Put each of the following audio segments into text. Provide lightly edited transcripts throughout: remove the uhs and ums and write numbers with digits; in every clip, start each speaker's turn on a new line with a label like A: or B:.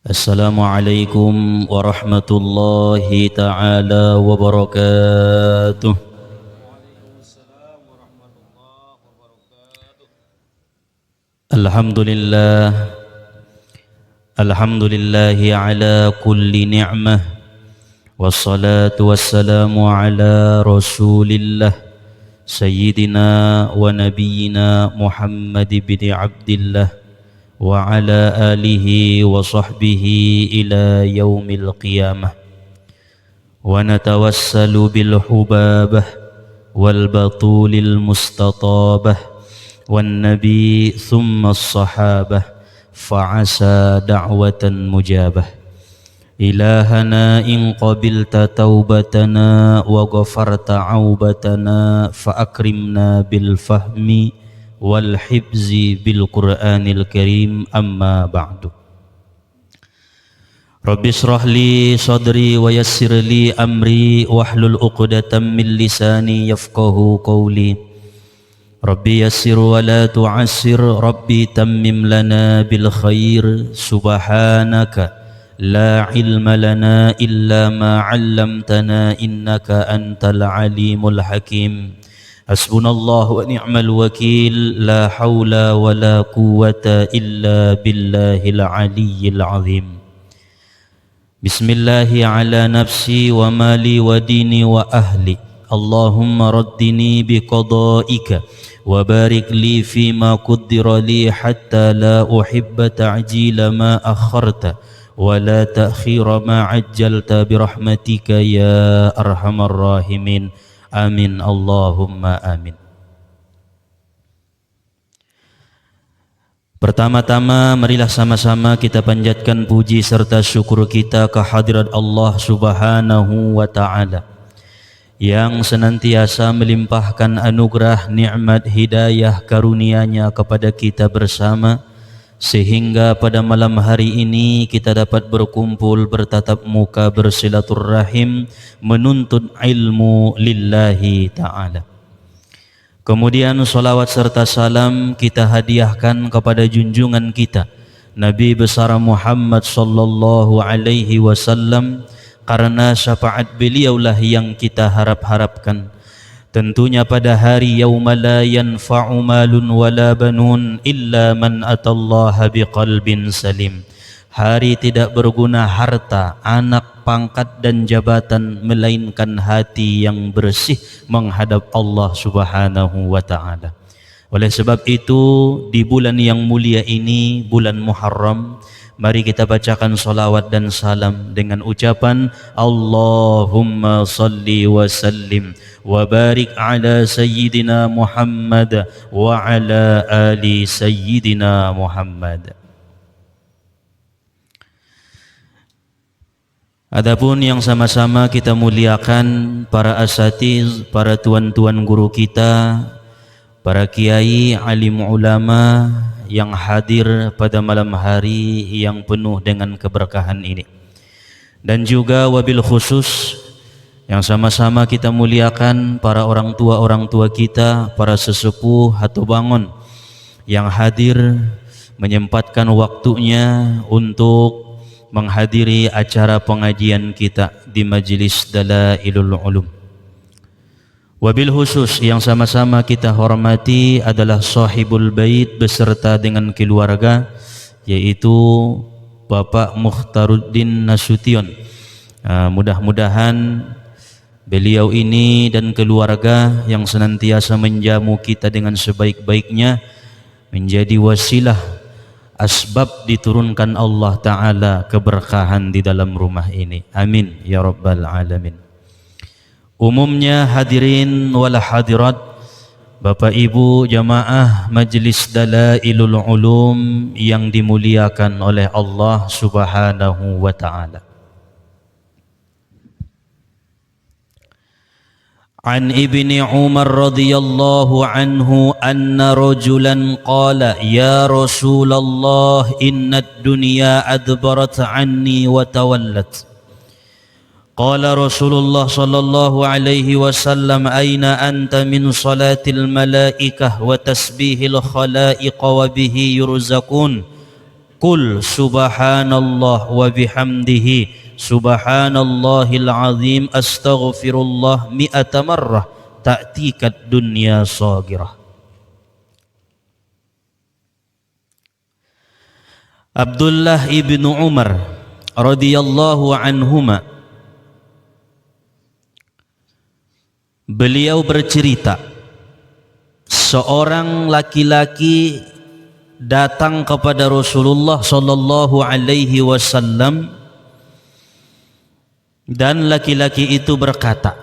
A: Assalamualaikum warahmatullahi ta'ala wabarakatuh. Alhamdulillah, alhamdulillahi ala kulli ni'mah, wassalatu wassalamu ala rasulillah sayyidina wa nabiyyina Muhammad bin Abdillah wa ala alihi wa sahbihi ila yaumil qiyamah. Wa natawassalu bil hubabah wal batulil mustatabah wan nabi thumma as-sahabah fa'asa da'watan mujabah. Ilahana in qabilta taubatana wa ghafarta aubatana fa akrimna bil fahmi wal hibzi bil Qur'anil Karim, amma ba'du. Rabbi shrah li sadri wa yassir li amri wahlul 'uqdatam min lisani yafqahu qawli. Rabbi yassir wa la tu'assir, Rabbi tammim lana bil khair. Subhanaka la ilma lana illa ma 'allamtana innaka antal alimul hakim. Hasbunallahu wa ni'mal wakil, la hawla wa la quwwata illa billahil aliyyil azim. Bismillahi ala nafsi wa mali wa dini wa ahli. Allahumma raddini biqada'ika wa barik li fima qaddara li hatta la uhibba ta'jila ma akharta wa la ta'khira ma ajjalta birahmatika ya arhamar rahimin. Amin Allahumma amin. Pertama-tama marilah sama-sama kita panjatkan puji serta syukur kita kehadirat Allah Subhanahu wa ta'ala yang senantiasa melimpahkan anugerah, nikmat, hidayah, karunia-Nya kepada kita bersama, sehingga pada malam hari ini kita dapat berkumpul, bertatap muka, bersilaturrahim, menuntut ilmu lillahi ta'ala. Kemudian salawat serta salam kita hadiahkan kepada junjungan kita Nabi besar Muhammad sallallahu alaihi wasallam, karena syafaat beliaulah yang kita harap-harapkan. Tentunya pada hari yauma la yanfa'u malun wala banun illa man atallaha biqalbin salim. Hari tidak berguna harta, anak, pangkat dan jabatan, melainkan hati yang bersih menghadap Allah Subhanahu wa ta'ala. Oleh sebab itu, di bulan yang mulia ini, bulan Muharram, mari kita bacakan salawat dan salam dengan ucapan Allahumma salli wa sallim wa barik ala sayyidina Muhammad wa ala ali sayyidina Muhammad. Adapun yang sama-sama kita muliakan para asatiz, para tuan-tuan guru kita, para kiai, alim ulama yang hadir pada malam hari yang penuh dengan keberkahan ini. Dan juga wabil khusus yang sama-sama kita muliakan para orang tua kita, para sesepuh atau bangun yang hadir menyempatkan waktunya untuk menghadiri acara pengajian kita di Majlis Dalailul Ulum. Wabil khusus yang sama-sama kita hormati adalah sahibul bait beserta dengan keluarga, yaitu Bapak Mukhtaruddin Nasution. Mudah-mudahan beliau ini dan keluarga yang senantiasa menjamu kita dengan sebaik-baiknya menjadi wasilah, asbab diturunkan Allah Ta'ala keberkahan di dalam rumah ini. Amin ya Rabbal Alamin. Umumnya hadirin wal hadirat, Bapak Ibu jamaah Majlis Dalailul Ulum yang dimuliakan oleh Allah Subhanahu wa Ta'ala. An Ibni Umar radhiyallahu anhu anna rajulan qala ya Rasulullah inna ad-dunya adbarat anni wa tawallat. Qala Rasulullah sallallahu alaihi wasallam aina anta min salatil malaikah wa tasbihil khalaiq wa bihi yurzaqun. Qul subhanallah wa bihamdihi subhanallahil azim astaghfirullah mi'ata marrah ta'tikat dunya saghirah. Abdullah ibnu Umar radhiyallahu anhuma, beliau bercerita, seorang laki-laki datang kepada Rasulullah sallallahu alaihi wasallam dan laki-laki itu berkata,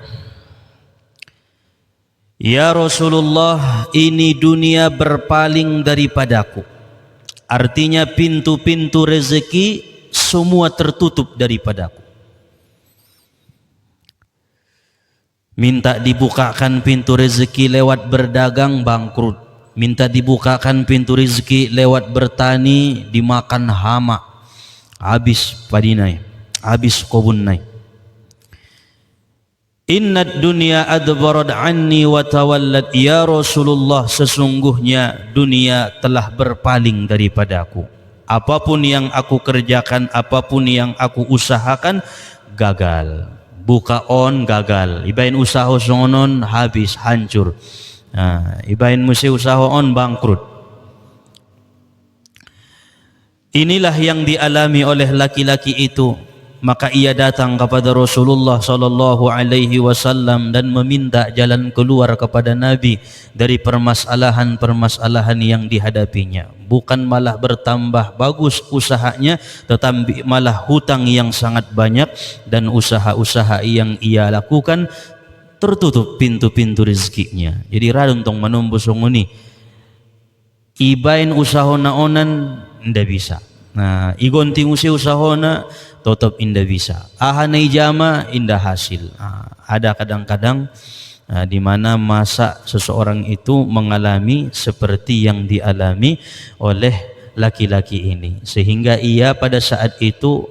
A: "Ya Rasulullah, ini dunia berpaling daripadaku." Artinya pintu-pintu rezeki semua tertutup daripadaku. Minta dibukakan pintu rezeki lewat berdagang, bangkrut. Minta dibukakan pintu rezeki lewat bertani, dimakan hama, habis padinai, habis kobunai. Innad dunya adbarat anni wa tawallat. Ya Rasulullah, sesungguhnya dunia telah berpaling daripadaku. Apapun yang aku kerjakan, apapun yang aku usahakan, gagal. Buka on gagal, ibain usaha sonon habis, hancur. Ibain musi usaha on bangkrut. Inilah yang dialami oleh laki-laki itu. Maka ia datang kepada Rasulullah sallallahu alaihi wasallam dan meminta jalan keluar kepada Nabi dari permasalahan-permasalahan yang dihadapinya. Bukan malah bertambah bagus usahanya, tetapi malah hutang yang sangat banyak, dan usaha-usaha yang ia lakukan tertutup pintu-pintu rezekinya. Jadi radun tong menumbus nguni. Ibain usahona onan ndak bisa. Nah, igonti usi usahona tetap indah bisa. Ahanai jama indah hasil. Ada kadang-kadang di mana masa seseorang itu mengalami seperti yang dialami oleh laki-laki ini, sehingga ia pada saat itu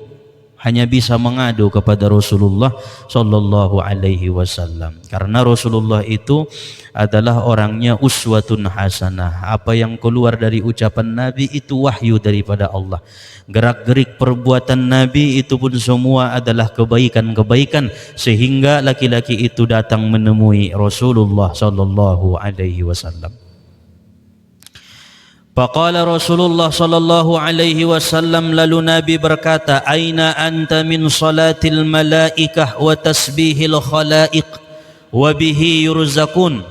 A: hanya bisa mengadu kepada Rasulullah sallallahu alaihi wasallam, karena Rasulullah itu adalah orangnya uswatun hasanah. Apa yang keluar dari ucapan Nabi itu wahyu daripada Allah. Gerak-gerik perbuatan Nabi itu pun semua adalah kebaikan-kebaikan, sehingga laki-laki itu datang menemui Rasulullah sallallahu alaihi wasallam. Faqala Rasulullah sallallahu alaihi wasallam, lalu Nabi berkata, "Aina anta min salatil malaikah wa tasbihil khalaiq wa bihi yurzakun?"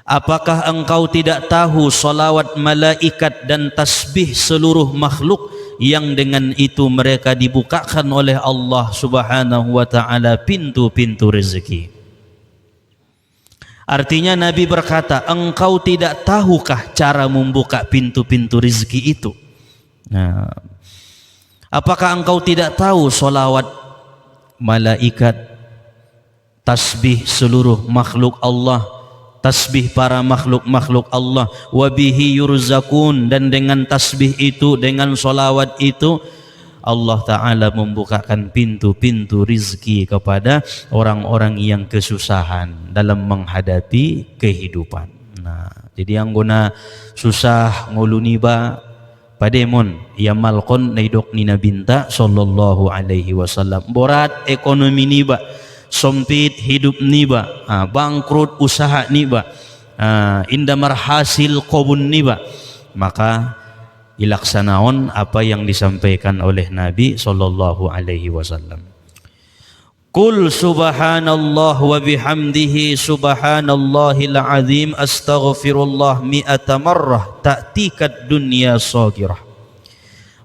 A: Apakah engkau tidak tahu salawat malaikat dan tasbih seluruh makhluk yang dengan itu mereka dibukakan oleh Allah Subhanahu wa taala pintu-pintu rezeki? Artinya Nabi berkata, engkau tidak tahukah cara membuka pintu-pintu rezeki itu? Nah, apakah engkau tidak tahu solawat malaikat, tasbih seluruh makhluk Allah, tasbih para makhluk-makhluk Allah, wabihi yurzakun, dan dengan tasbih itu, dengan solawat itu, Allah Ta'ala membukakan pintu-pintu rizki kepada orang-orang yang kesusahan dalam menghadapi kehidupan. Nah, jadi yang guna susah nguluni ba pademon ya malkon naidok nina binta sallallahu alaihi wasallam. Borat ekonomi niba, sempit hidup niba, bangkrut usaha niba, indamar hasil kobun niba, maka ilaksanaon apa yang disampaikan oleh Nabi sallallahu alaihi wasallam. Qul subhanallah wa bihamdihi subhanallahil azim astaghfirullah mi'ata marrah ta'tikat dunya saghirah.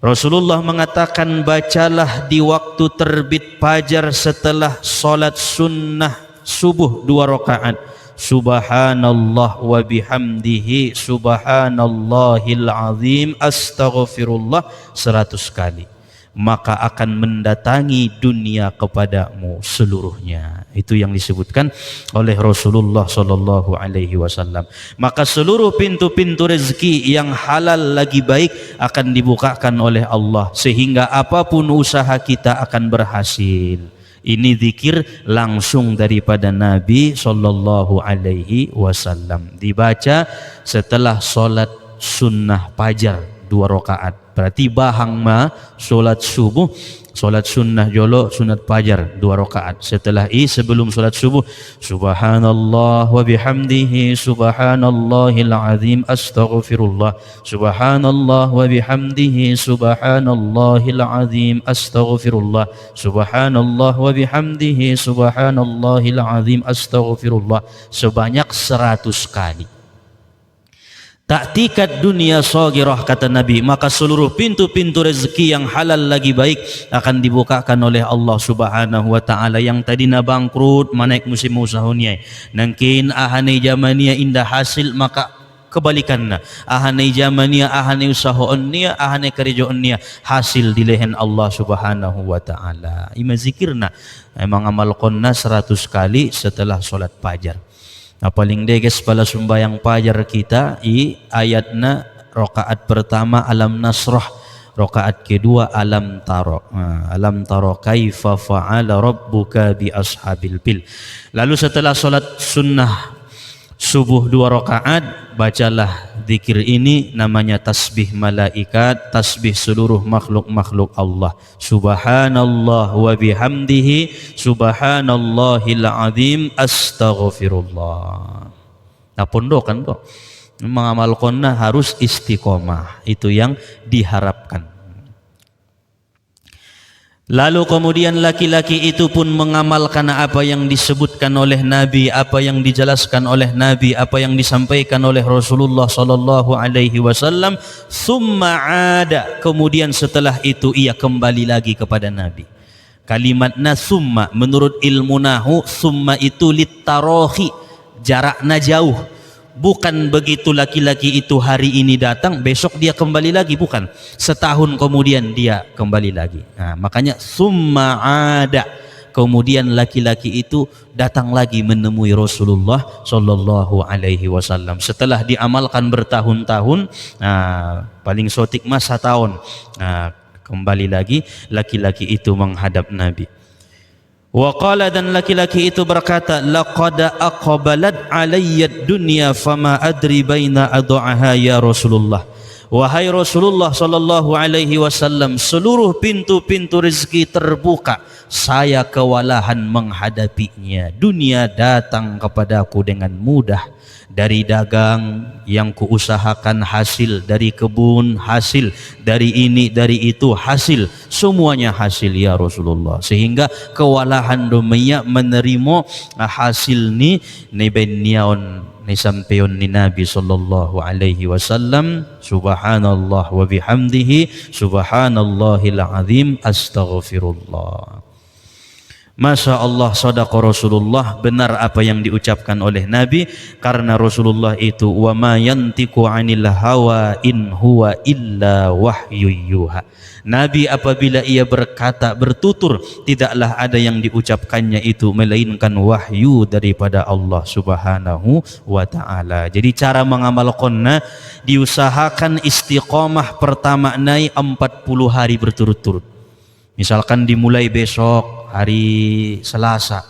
A: Rasulullah mengatakan, bacalah di waktu terbit fajar setelah salat sunnah subuh 2 rakaat, subhanallah wa bihamdihi subhanallahil azim astaghfirullah 100 kali, maka akan mendatangi dunia kepadamu seluruhnya. Itu yang disebutkan oleh Rasulullah sallallahu alaihi wasallam. Maka seluruh pintu-pintu rezeki yang halal lagi baik akan dibukakan oleh Allah, sehingga apapun usaha kita akan berhasil. Ini zikir langsung daripada Nabi sallallahu alaihi wasallam, dibaca setelah solat sunnah fajar 2 rakaat. Berarti bahang ma solat subuh, solat sunnah jolo, sunat fajar 2 rakaat. Setelah sebelum solat subuh, subhanallah wa bihamdihi subhanallahil azim astaghfirullah, subhanallah wa bihamdihi subhanallahil azim astaghfirullah, subhanallah wa bihamdihi subhanallahil azim astaghfirullah, sebanyak 100 kali. Ta'tikat dunia saghirah, kata Nabi, maka seluruh pintu-pintu rezeki yang halal lagi baik akan dibukakan oleh Allah Subhanahu wa taala. Yang tadi na bangkrut manaik musim usahunya, nangkin ahane jamania indah hasil, maka kebalikannya, ahane jamania ahane usahoonnya ahane kerjoonnya hasil di lehen Allah Subhanahu wa taala. Ima zikirna emang amal qonna 100 kali setelah solat fajar. Nah, paling deges pala sumbayang fajar kita ayatna rakaat pertama alam nasrah, rakaat kedua alam taro. Alam taro kaifa fa'ala rabbuka bi ashabil fil. Lalu setelah solat sunnah subuh 2 rakaat, bacalah zikir ini, namanya tasbih malaikat, tasbih seluruh makhluk-makhluk Allah. Subhanallah wa bihamdihi subhanallahil azim astaghfirullah. Nah, pondokan kok. Mengamal qonna harus istiqomah, itu yang diharapkan. Lalu kemudian laki-laki itu pun mengamalkan apa yang disebutkan oleh Nabi, apa yang dijelaskan oleh Nabi, apa yang disampaikan oleh Rasulullah sallallahu alaihi wasallam. Summa ada, kemudian setelah itu ia kembali lagi kepada Nabi. Kalimatna summa, menurut ilmu nahu, summa itu littarohi, jaraknya jauh. Bukan begitu laki-laki itu hari ini datang, besok dia kembali lagi, bukan. Setahun kemudian dia kembali lagi. Nah, makanya summa ada. Kemudian laki-laki itu datang lagi menemui Rasulullah sallallahu alaihi wasallam. Setelah diamalkan bertahun-tahun, paling sotik mas 1 tahun. Kembali lagi laki-laki itu menghadap Nabi. Wa qala, dan laki-laki itu berkata, laqad aqbalat alayya dunya fama adri baina ad'aha ya Rasulullah. Wahai Rasulullah sallallahu alaihi wasallam, seluruh pintu-pintu rezeki terbuka, saya kewalahan menghadapinya. Dunia datang kepadaku dengan mudah, dari dagang yang kuusahakan hasil, dari kebun hasil, dari ini dari itu hasil, semuanya hasil ya Rasulullah. Sehingga kewalahan dunia menerima hasil ni nebeniaon ni sampeyon ni Nabi sallallahu alaihi wasallam. Subhanallah wa bihamdihi subhanallahil azim astaghfirullah. Masya Allah, sadaqa Rasulullah, benar apa yang diucapkan oleh Nabi, karena Rasulullah itu wa ma yantiqu 'anil hawa in huwa illa wahyu yuha. Nabi apabila ia berkata, bertutur, tidaklah ada yang diucapkannya itu melainkan wahyu daripada Allah Subhanahu wa taala. Jadi cara mengamal qonna diusahakan istiqomah pertama naik 40 hari berturut-turut. Misalkan dimulai besok hari Selasa,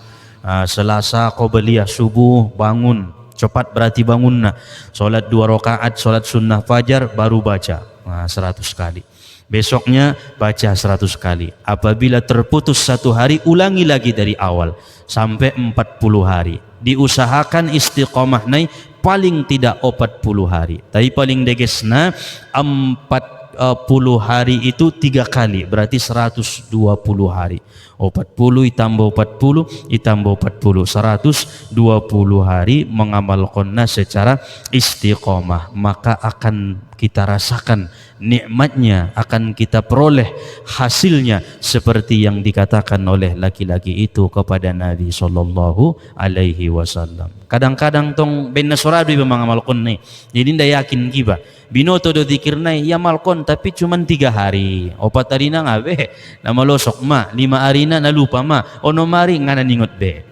A: Selasa qobliyah subuh bangun cepat, berarti bangun solat 2 rakaat, solat sunnah fajar baru baca 100 kali. Besoknya baca 100 kali. Apabila terputus 1 hari, ulangi lagi dari awal sampai 40 hari. Diusahakan istiqomah naik paling tidak 40 hari. Tapi paling degesna 40 hari itu 3 kali, berarti 120 hari. 40 ditambah 40 ditambah 40, 120 hari mengamal qonna secara istiqomah, maka akan kita rasakan nikmatnya, akan kita peroleh hasilnya seperti yang dikatakan oleh laki-laki itu kepada Nabi sallallahu alaihi wasallam. Kadang-kadang tong ben nasorado iba mengamal qonna, jadi ndak yakin giba binoto do dikirna ya malkon, tapi cuman 3 hari, 4 hari na ngabe na malosok ma, 5 hari na nalupa ma, ono mari ngana ningot be.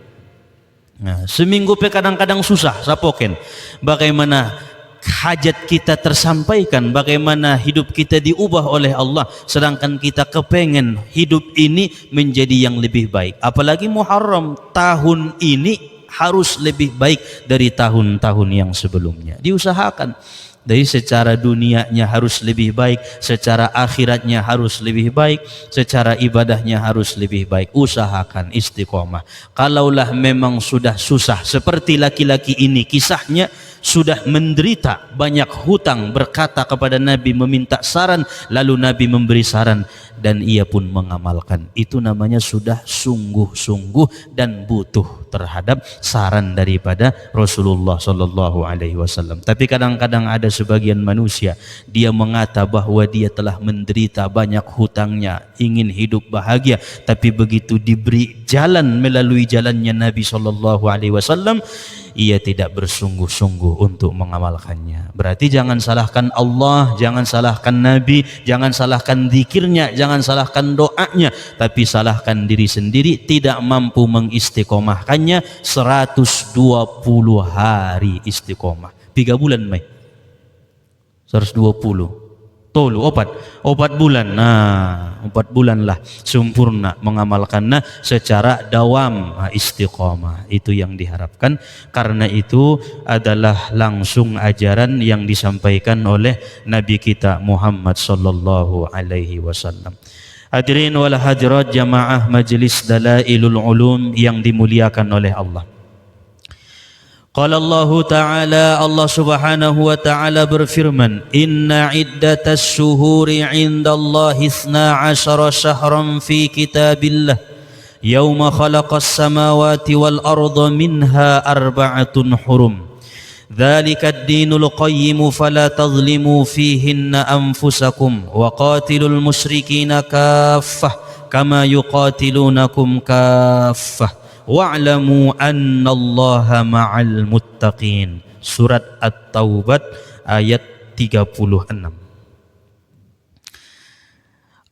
A: Nah, seminggu pe kadang-kadang susah sapoken. Bagaimana hajat kita tersampaikan, bagaimana hidup kita diubah oleh Allah, sedangkan kita kepengen hidup ini menjadi yang lebih baik. Apalagi Muharram tahun ini harus lebih baik dari tahun-tahun yang sebelumnya. Diusahakan Dari secara dunianya harus lebih baik, secara akhiratnya harus lebih baik, secara ibadahnya harus lebih baik. Usahakan istiqomah. Kalaulah memang sudah susah, seperti laki-laki ini kisahnya, sudah menderita, banyak hutang, berkata kepada Nabi, meminta saran, lalu Nabi memberi saran dan ia pun mengamalkan. Itu namanya sudah sungguh-sungguh dan butuh terhadap saran daripada Rasulullah sallallahu alaihi wasallam. Tapi kadang-kadang ada sebagian manusia, dia mengata bahwa dia telah menderita banyak hutangnya, ingin hidup bahagia, tapi begitu diberi jalan melalui jalannya Nabi sallallahu alaihi wasallam, ia tidak bersungguh-sungguh untuk mengamalkannya. Berarti jangan salahkan Allah, jangan salahkan Nabi, jangan salahkan zikirnya, jangan salahkan doanya, tapi salahkan diri sendiri, tidak mampu mengistiqomahkannya. 120 hari istiqomah, 3 bulan mai 120 tolu opat bulan. Nah, 4 bulan lah sempurna mengamalkannya secara dawam, istiqomah. Itu yang diharapkan. Karena itu adalah langsung ajaran yang disampaikan oleh Nabi kita Muhammad sallallahu alaihi wasallam. Hadirin wal hadirat jamaah Majelis Dalailul Ulum yang dimuliakan oleh Allah. Qala Allah Ta'ala, Allah Subhanahu wa Ta'ala berfirman, Inna iddatas syuhuri indallahi 12 syahran fi kitabillah yawma khalaqas samawati wal arda minha arba'atun hurum Dhalika ad-dinul qayyim fala tadhlimu fihinna anfusakum wa qatilul musyrikina kaffah kama yuqatilunakum kaffah wa'lamu annallaha ma'al muttaqin. Surat At-Taubah ayat 36.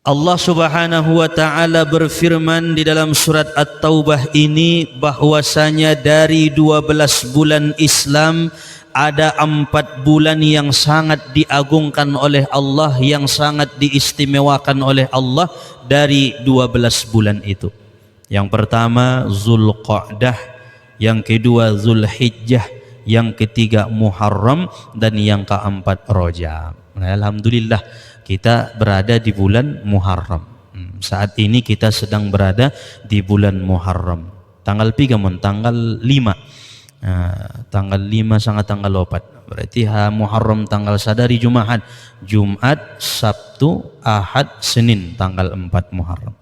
A: Allah Subhanahu wa Ta'ala berfirman di dalam surat At-Taubah ini bahwasanya dari 12 bulan Islam ada 4 bulan yang sangat diagungkan oleh Allah, yang sangat diistimewakan oleh Allah dari 12 bulan itu. Yang pertama Zulqa'dah, yang kedua Zulhijjah, yang ketiga Muharram, dan yang keempat Rajab. Nah, alhamdulillah kita berada di bulan Muharram. Saat ini kita sedang berada di bulan Muharram. Tanggal 3 tanggal 5. Tanggal 5 sangat tanggal 4. Berarti Muharram tanggal sadari Jumat, Sabtu, Ahad, Senin tanggal 4 Muharram.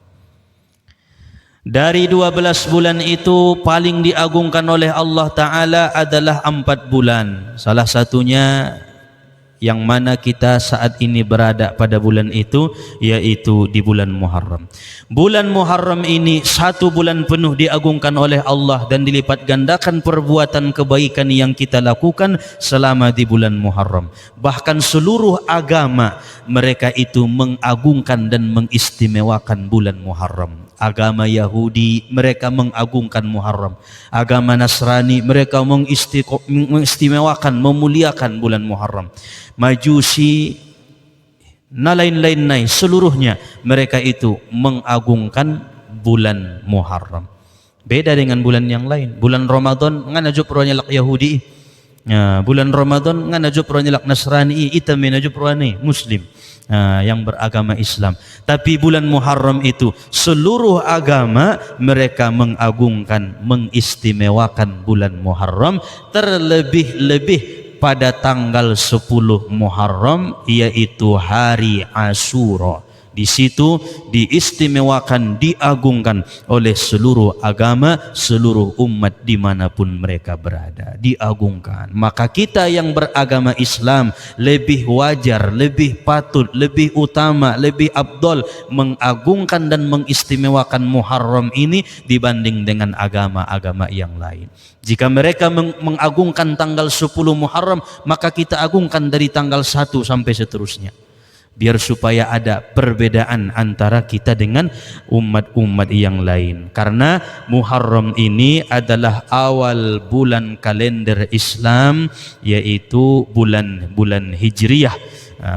A: Dari 12 bulan itu paling diagungkan oleh Allah Ta'ala adalah 4 bulan. Salah satunya yang mana kita saat ini berada pada bulan itu, yaitu di bulan Muharram. Bulan Muharram ini 1 bulan penuh diagungkan oleh Allah dan dilipat gandakan perbuatan kebaikan yang kita lakukan selama di bulan Muharram. Bahkan seluruh agama mereka itu mengagungkan dan mengistimewakan bulan Muharram. Agama Yahudi mereka mengagungkan Muharram. Agama Nasrani mereka mengistimewakan, memuliakan bulan Muharram. Majusi na lain-lain seluruhnya mereka itu mengagungkan bulan Muharram. Beda dengan bulan yang lain. Bulan Ramadan ngana jupranya lak Yahudi. Bulan Ramadan ngana jupranya lak Nasrani, itamina juprani Muslim. Yang beragama Islam. Tapi bulan Muharram itu seluruh agama mereka mengagungkan, mengistimewakan bulan Muharram, terlebih-lebih pada tanggal 10 Muharram, yaitu hari Asyura. Di situ diistimewakan, diagungkan oleh seluruh agama, seluruh umat dimanapun mereka berada, diagungkan. Maka kita yang beragama Islam lebih wajar, lebih patut, lebih utama, lebih afdol mengagungkan dan mengistimewakan Muharram ini dibanding dengan agama-agama yang lain. Jika mereka mengagungkan tanggal 10 Muharram, maka kita agungkan dari tanggal 1 sampai seterusnya. Biar supaya ada perbedaan antara kita dengan umat-umat yang lain. Karena Muharram ini adalah awal bulan kalender Islam, yaitu bulan Hijriyah.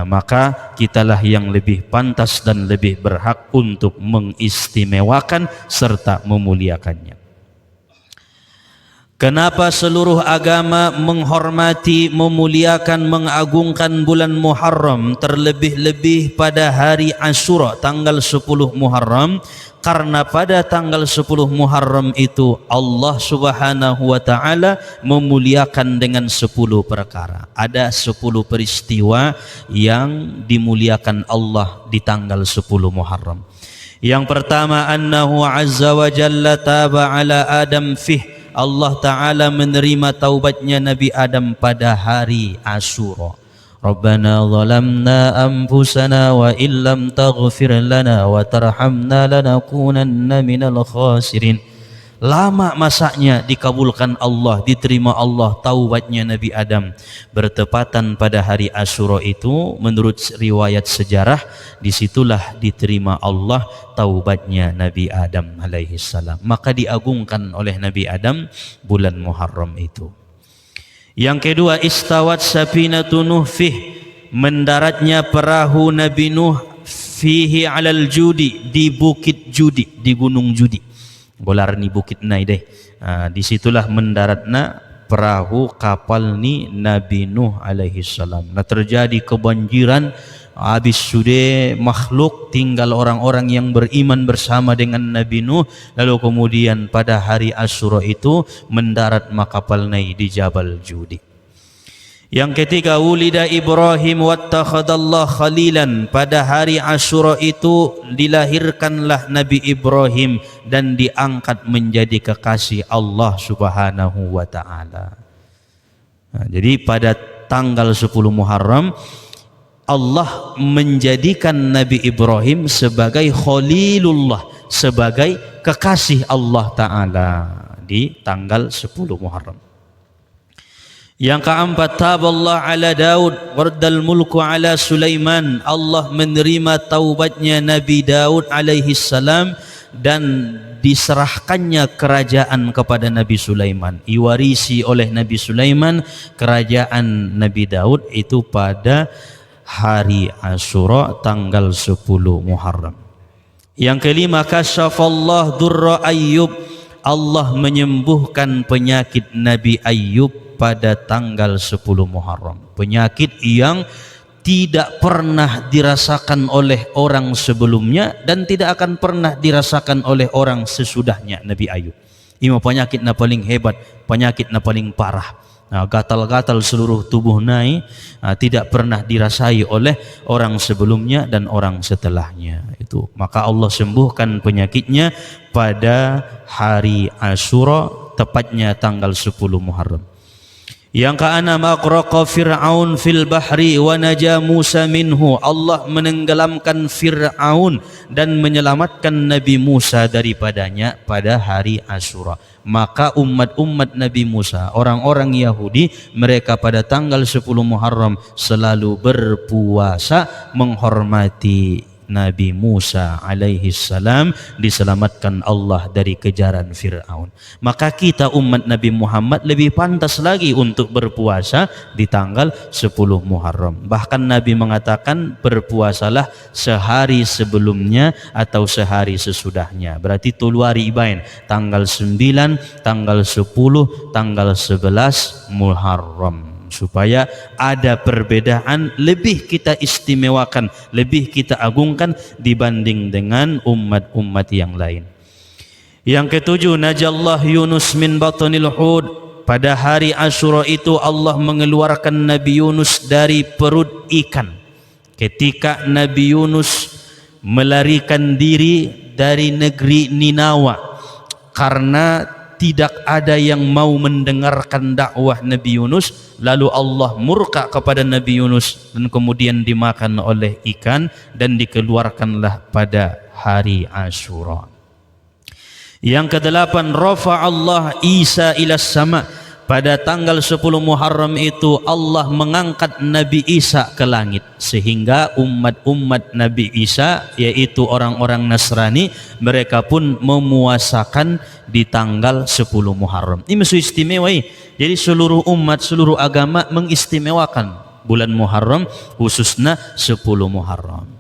A: Maka kitalah yang lebih pantas dan lebih berhak untuk mengistimewakan serta memuliakannya. Kenapa seluruh agama menghormati, memuliakan, mengagungkan bulan Muharram, terlebih-lebih pada hari Asyura tanggal 10 Muharram? Karena pada tanggal 10 Muharram itu Allah Subhanahu wa taala memuliakan dengan 10 perkara. Ada 10 peristiwa yang dimuliakan Allah di tanggal 10 Muharram. Yang pertama, annahu azza wa jalla taba ala Adam fih. Allah Ta'ala menerima taubatnya Nabi Adam pada hari Asyura. Rabbana zalamna anfusana wa illam taghfir lana wa tarhamna lanakunanna minal khasirin. Lama masanya dikabulkan Allah, diterima Allah taubatnya Nabi Adam. Bertepatan pada hari Asyura itu, menurut riwayat sejarah, disitulah diterima Allah taubatnya Nabi Adam alaihi salam. Maka diagungkan oleh Nabi Adam bulan Muharram itu. Yang kedua, istawat safinatu Nuh fih, mendaratnya perahu Nabi Nuh fihi alal Judi, di bukit Judi, di gunung Judi. Bolar ni bukit nai deh. Disitulah mendaratna perahu kapal ni Nabi Nuh alaihi salam. Nah, terjadi kebanjiran, habis sudah makhluk, tinggal orang-orang yang beriman bersama dengan Nabi Nuh. Lalu kemudian pada hari Asyura itu mendarat kapal nai di Jabal Judi. Yang ketiga, wulida Ibrahim wattakhadallah khalilan. Pada hari Asyura itu dilahirkanlah Nabi Ibrahim dan diangkat menjadi kekasih Allah Subhanahu wa taala. Jadi pada tanggal 10 Muharram Allah menjadikan Nabi Ibrahim sebagai khalilullah, sebagai kekasih Allah taala di tanggal 10 Muharram. Yang keempat, taballah ala Daud wardal mulku ala Sulaiman. Allah menerima taubatnya Nabi Daud alaihi salam dan diserahkannya kerajaan kepada Nabi Sulaiman. Diwarisi oleh Nabi Sulaiman kerajaan Nabi Daud itu pada hari Asyura tanggal 10 Muharram. Yang kelima, kasyafallah durra Ayyub. Allah menyembuhkan penyakit Nabi Ayyub pada tanggal 10 Muharram. Penyakit yang tidak pernah dirasakan oleh orang sebelumnya dan tidak akan pernah dirasakan oleh orang sesudahnya Nabi Ayyub. Ini penyakit na paling hebat, penyakit na paling parah. Gatal-gatal seluruh tubuh nai tidak pernah dirasai oleh orang sebelumnya dan orang setelahnya. Itu maka Allah sembuhkan penyakitnya pada hari Asyura, tepatnya tanggal 10 Muharram. Yang keenam, aqraqa Fir'aun fil bahri wa naja Musa minhu. Allah menenggelamkan Fir'aun dan menyelamatkan Nabi Musa daripadanya pada hari Asyura. Maka umat-umat Nabi Musa, orang-orang Yahudi, mereka pada tanggal 10 Muharram selalu berpuasa menghormati Nabi Musa alaihi salam, diselamatkan Allah dari kejaran Fir'aun. Maka kita umat Nabi Muhammad lebih pantas lagi untuk berpuasa di tanggal 10 Muharram. Bahkan Nabi mengatakan berpuasalah sehari sebelumnya atau sehari sesudahnya. Berarti tuluari ibain tanggal 9, tanggal 10, tanggal 11 Muharram. Supaya ada perbedaan, lebih kita istimewakan, lebih kita agungkan dibanding dengan umat-umat yang lain. Yang ketujuh, najallah Yunus min batanil hud. Pada hari Asyura itu Allah mengeluarkan Nabi Yunus dari perut ikan. Ketika Nabi Yunus melarikan diri dari negeri Ninawa karena tidak ada yang mau mendengarkan dakwah Nabi Yunus, lalu Allah murka kepada Nabi Yunus dan kemudian dimakan oleh ikan dan dikeluarkanlah pada hari Asyura. Yang kedelapan, rafa Allah Isa ila sama. Pada tanggal 10 Muharram itu Allah mengangkat Nabi Isa ke langit, sehingga umat-umat Nabi Isa, yaitu orang-orang Nasrani, mereka pun memuasakan di tanggal 10 Muharram. Ini mesti istimewa. Jadi seluruh umat, seluruh agama mengistimewakan bulan Muharram, khususnya 10 Muharram.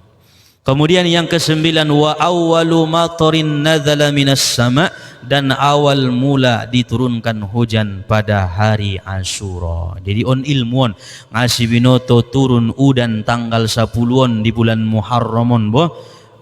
A: Kemudian yang kesembilan, wa awwalu matarin nadzala minas sama, dan awal mula diturunkan hujan pada hari Asyura. Jadi on ilmuon ngasih binoto turun udan tanggal 10-on di bulan Muharramon boh.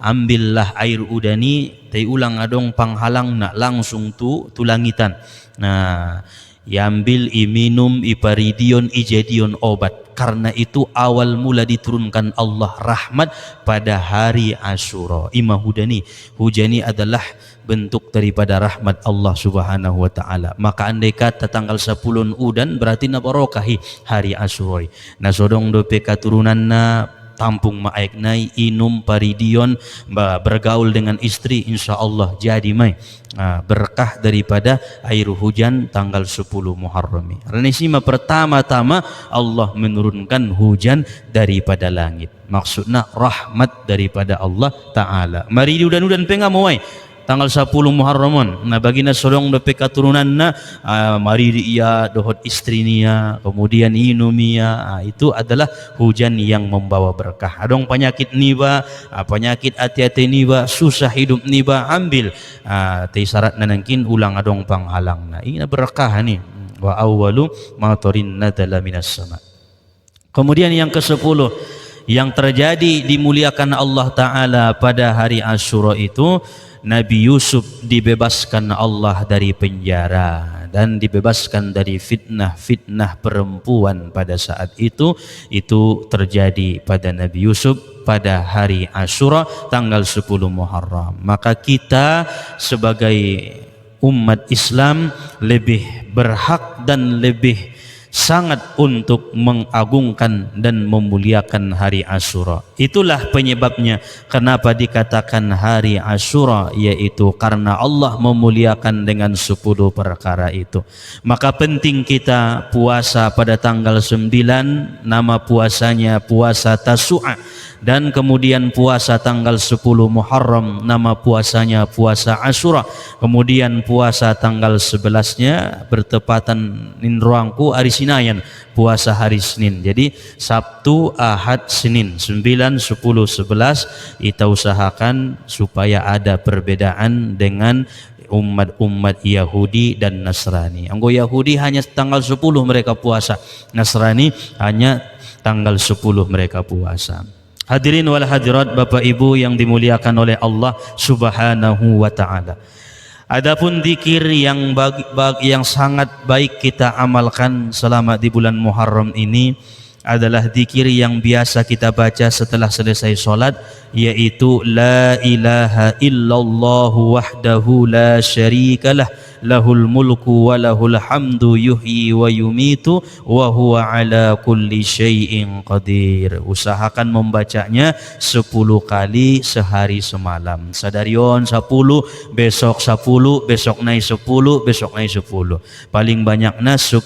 A: Ambillah air udani, tei ulang adong panghalang nak langsung tu langitan. Nah, iambil iminum iparidion ijadion obat. Karena itu awal mula diturunkan Allah rahmat pada hari Asyura. Imam hudani, hujani adalah bentuk daripada rahmat Allah Subhanahu wa taala. Maka andai kata tanggal 10 udan berarti na barokahi hari Asyura. Na sodong dope katurunanna tampung maek nai inum paridion bergaul dengan istri, insya Allah jadi mai berkah daripada air hujan tanggal 10 Muharram. Renisima pertama-tama Allah menurunkan hujan daripada langit, maksudnya rahmat daripada Allah Ta'ala. Mari udan-udan pengamawai tanggal 10 Muharraman. Nah bagina sorong dope katurunan na mari ia dohot istri nia, kemudian inumia, itu adalah hujan yang membawa berkah. Adong penyakit niba, penyakit hati-hati niba, susah hidup niba, ambil tei syarat nanangkin ulang adong panghalang. Nah ini berkah nih. Wa awwalu matarin nadzala minas sama. Kemudian yang ke-10 yang terjadi dimuliakan Allah Ta'ala pada hari Asyura itu, Nabi Yusuf dibebaskan Allah dari penjara dan dibebaskan dari fitnah perempuan pada saat itu terjadi pada Nabi Yusuf pada hari Asyura tanggal 10 Muharram. Maka kita sebagai umat Islam lebih berhak dan lebih sangat untuk mengagungkan dan memuliakan hari Asyura. Itulah penyebabnya kenapa dikatakan hari Asyura, yaitu karena Allah memuliakan dengan 10 perkara itu. Maka penting kita puasa pada tanggal 9, nama puasanya puasa Tasu'a, dan kemudian puasa tanggal 10 Muharram, nama puasanya puasa Asyura. Kemudian puasa tanggal 11-nya bertepatan ninruangku hari Sinayan, puasa hari Senin. Jadi Sabtu, Ahad, Senin 9, 10, 11 kita usahakan supaya ada perbedaan dengan umat Yahudi dan Nasrani. Anggo Yahudi hanya tanggal 10 mereka puasa, Nasrani hanya tanggal 10 mereka puasa. Hadirin wal hadirat, Bapak Ibu yang dimuliakan oleh Allah Subhanahu wa taala. Adapun zikir yang yang sangat baik kita amalkan selama di bulan Muharram ini adalah zikir yang biasa kita baca setelah selesai sholat, yaitu la ilaha illallah wahdahu la syarikalah lahul mulku wa lahul hamdu yuhyi wa yumitu wa huwa ala kulli syai'in qadir. Usahakan membacanya 10 kali sehari semalam. Sadarion 10, besok 10, besok naik 10, besok naik 10. Paling banyaknya 10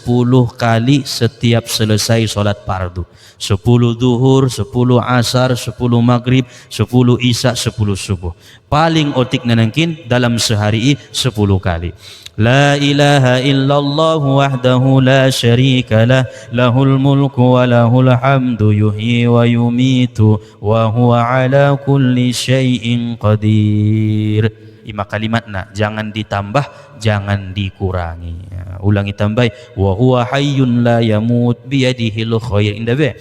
A: kali setiap selesai sholat fardu. 10 duhur, 10 asar, 10 maghrib, 10 isya, 10 subuh. Paling otik nanangkin dalam sehari 10 kali. La ilaha illallah wahdahu la syarika lah lahul mulku wa lahul hamdu yuhyi wa yumitu wa huwa ala kulli syai'in qadir. 5 kalimat nak, jangan ditambah, jangan dikurangi. Ulangi tambahi, wa huwa hayyun la yamut biyadihil khair. Indah be.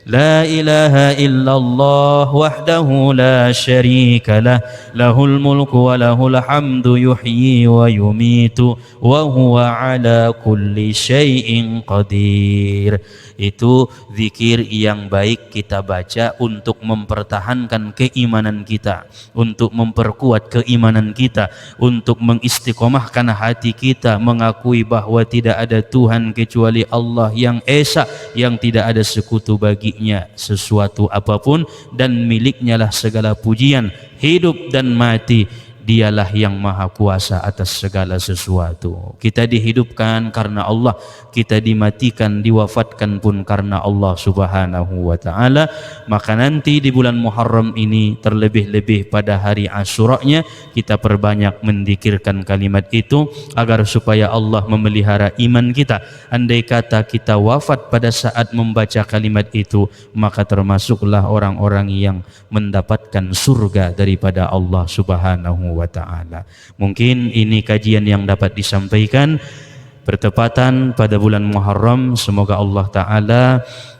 A: La ilaha illallah wahdahu la syarika lah lahul mulku wa lahul hamdu yuhyi wa yumitu wa huwa ala kulli syai'in qadir. Itu zikir yang baik kita baca untuk mempertahankan keimanan kita, untuk memperkuat keimanan kita, untuk mengistiqomahkan hati kita mengakui bahwa tidak ada Tuhan kecuali Allah yang esa, yang tidak ada sekutu baginya sesuatu apapun, dan miliknya lah segala pujian hidup dan mati Dialah yang maha kuasa atas segala sesuatu. Kita dihidupkan karena Allah, kita dimatikan, diwafatkan pun karena Allah Subhanahu wa ta'ala. Maka nanti di bulan Muharram ini, terlebih-lebih pada hari Asyuranya, kita perbanyak mendikirkan kalimat itu agar supaya Allah memelihara iman kita. Andai kata kita wafat pada saat membaca kalimat itu, maka termasuklah orang-orang yang mendapatkan surga daripada Allah Subhanahu wa ta'ala. Mungkin ini kajian yang dapat disampaikan bertepatan pada bulan Muharram. Semoga Allah Ta'ala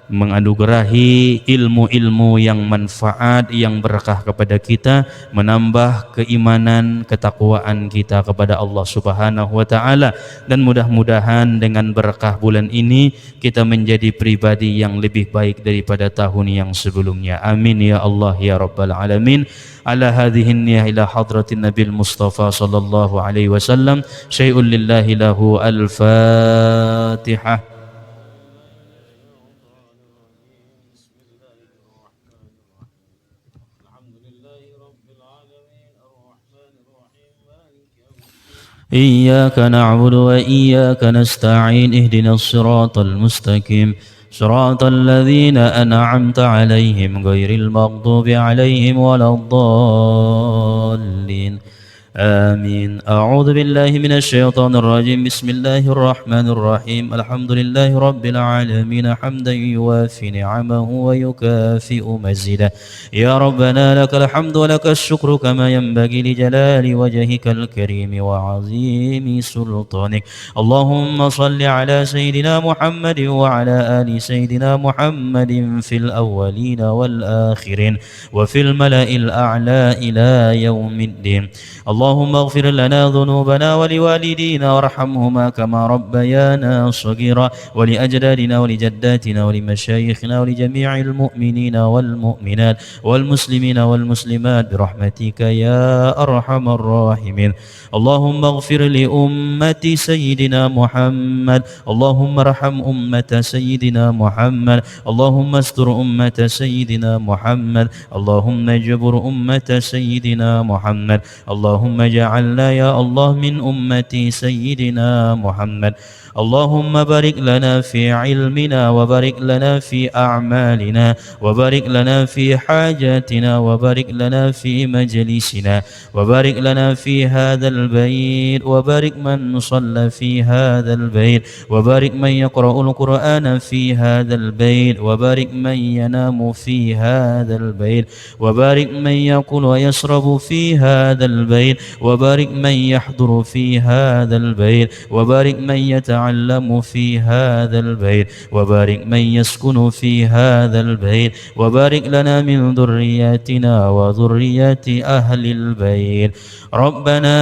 A: menganugerahi ilmu-ilmu yang manfaat, yang berkah kepada kita, menambah keimanan, ketakwaan kita kepada Allah Subhanahu wa ta'ala, dan mudah-mudahan dengan berkah bulan ini kita menjadi pribadi yang lebih baik daripada tahun yang sebelumnya. Amin ya Allah ya Rabbal Alamin. Ala hadhihi niyah ila hadratin Nabil Mustafa sallallahu alaihi wasallam. Syai'un lillahi lahu al-Fatihah. إياك نعبد وإياك نستعين اهدنا الصراط المستقيم صراط الذين أنعمت عليهم غير المغضوب عليهم ولا الضالين آمين. أعوذ بالله من الشيطان الرجيم. بسم الله الرحمن الرحيم. الحمد لله رب العالمين حمدا يوافي نعمه ويكافئ مزيده. يا ربنا لك الحمد ولك الشكر كما ينبغي لجلال وجهك الكريم وعظيم سلطانك. اللهم صل على سيدنا محمد وعلى آل سيدنا محمد في الأولين والآخرين وفي الملأ الأعلى إلى يوم الدين. اللهم اغفر لنا ذنوبنا ولوالدينا وارحمهما كما ربيانا صغيرا ولأجدادنا ولجداتنا ولمشايخنا ولجميع المؤمنين والمؤمنات والمسلمين والمسلمات برحمتك يا أرحم الراحمين. اللهم اغفر لأمة سيدنا محمد. اللهم ارحم أمة سيدنا محمد. اللهم استر أمة سيدنا محمد. اللهم اجبر أمة سيدنا محمد. اللهم اجعلنا يا الله من أمة سيدنا محمد. اللهم بارك لنا في علمنا وبارك لنا في أعمالنا وبارك لنا في حاجاتنا وبارك لنا في مجلسنا وبارك لنا في هذا البيت وبارك من صلى في هذا البيت وبارك من يقرأ القرآن في هذا البيت وبارك من ينام في هذا البيت وبارك من يأكل ويشرب في هذا البيت وبارك من يحضر في هذا البيت وبارك من يتعلم في هذا البيت وبارك من يسكن في هذا البيت وبارك لنا من ذرياتنا وذريات أهل البيت. ربنا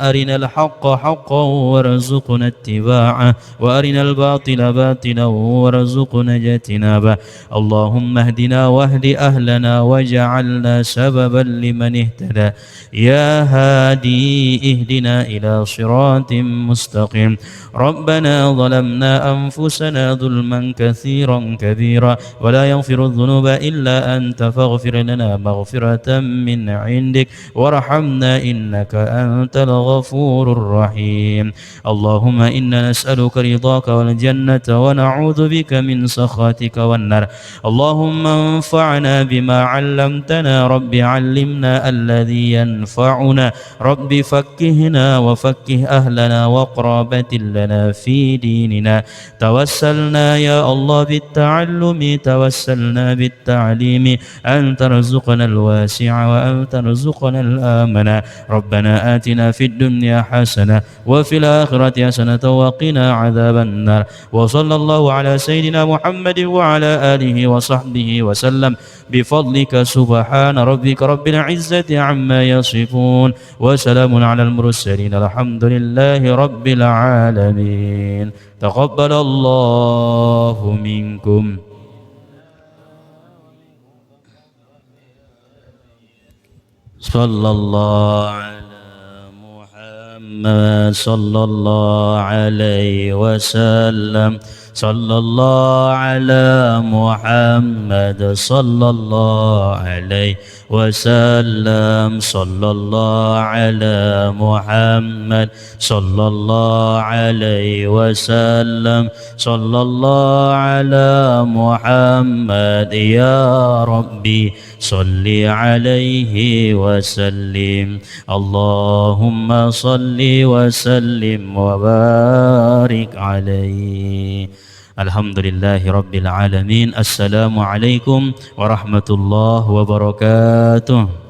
A: أرنا الحق حقا وارزقنا اتباعه وأرنا الباطل باطلا وارزقنا اجتنابه. اللهم اهدنا واهد أهلنا واجعلنا سببا لمن اهتدى. يا هادي اهدنا إلى صراط مستقيم. ربنا ظلمنا أنفسنا ظلما كثيرا كبيرا ولا يغفر الذنوب إلا أنت فاغفر لنا مغفرة من عندك وارحمنا إنك أنت الغفور الرحيم. اللهم إنا نسألك رضاك والجنة ونعوذ بك من سخطك والنار. اللهم انفعنا بما علمتنا. رب علمنا الذي ينفعنا. رب فكهنا وفكه أهلنا وقرابة لنا في ديننا. توسلنا يا الله بالتعلم توسلنا بالتعليم أن ترزقنا الواسع وأن ترزقنا الآمن. ربنا آتنا في الدنيا حسنة وفي الآخرة حسنة وقنا عذاب النار. وصلى الله على سيدنا محمد وعلى آله وصحبه وسلم بفضلك سبحان ربك رب العزة عما يصفون وسلام على المرسلين الحمد لله رب العالمين. تقبل الله منكم. صلى الله على محمد صلى الله عليه وسلم. صلى الله على محمد صلى الله عليه وسلم صلى الله على محمد صلى الله عليه وسلم صلى الله على محمد يا ربي صل عليه وسلم اللهم صل وسلم وبارك عليه. Alhamdulillahi Rabbil Alamin. Assalamualaikum warahmatullahi wabarakatuh.